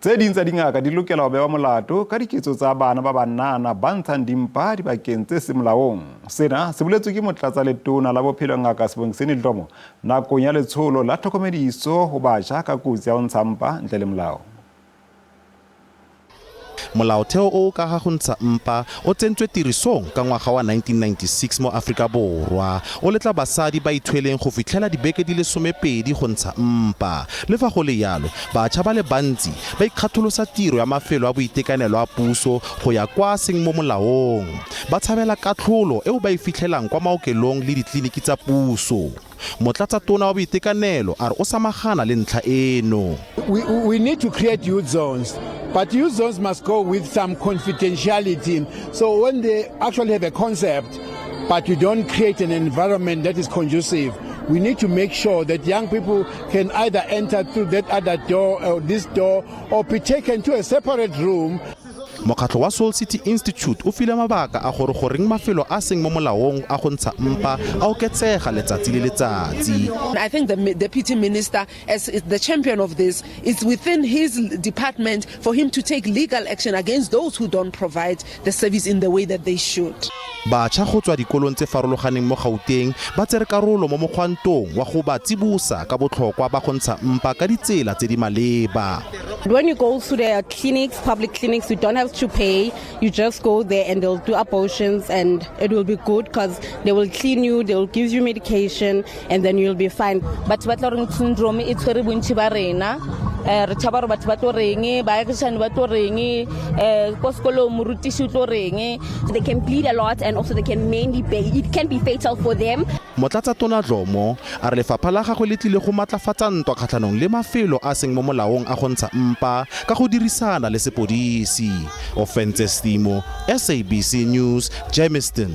Tse ding tsa dingaka di lokela ho bewa molato ka diketso tsa bana ba banana ba ntshang dimpa dibakeng tse seng molaong. Sena se boletswe ke motlatsa letona la bophelo ngaka Sibongiseni Dhlomo nakong ya letsholo la tlhokomediso ho batjha ka kotsi ya ho ntsha mpa ntle le molao. Molaotheo o ka ga go ntsha mpa o tsentswe tirisong ka ngwaga wa 1996 mo Afrika Borwa o letla basadi ba ithweleng go fitlhela dibeke di le 12 go ntsha mpa. Le fa go le yalo batjha ba le bantsi ba ikgatholosa tiro ya mafelo a boitekanelo a puso go ya kwa seng mo molaong. Ba tshabela katlholo eo ba e fitlhelang kwa maokelong le ditleliniki tsa puso. Motlatsa tona wa boitekanelo a re o samagana le ntlha eno. We need to create youth zones, but youth zones must go with some confidentiality. So when they actually have a concept, but you don't create an environment that is conducive, we need to make sure that young people can either enter through that other door or this door or be taken to a separate room. Mokgatlo wa Soul City Institute o file mabaka a gore goreng mafelo a seng mo molaong a go ntsha mpa a oketsega letsatsi le letsatsi. I think the deputy minister, as the champion of this, is within his department for him to take legal action against those who don't provide the service in the way that they should. Batjha go tswa dikolong tse farologaneng mo Gauteng ba tsere karolo mo mogwantong wa go ba tsibusa ka botlhokwa ba go ntsha mpa ka ditsela tse di maleba. When you go to the clinics, public clinics, you don't have to pay. You just go there and they'll do abortions and it will be good because they will clean you, they will give you medication and then you'll be fine. But batla syndrome it's very bontsi ba rena. Re tshaba re batho ba to reng ba ekisane ba to reng ko sekolo morutishi to reng. They can bleed a lot and also they can mainly it can be fatal for them. Motlatsa tona Dhlomo a re lefapha la gagwe le tlile go matlafatsa ntwa kgatlhanong le mafelo a seng mo molaong a go ntsha mpa ka go dirisana le sepodisi. Offense Stimo, SABC News, Germiston.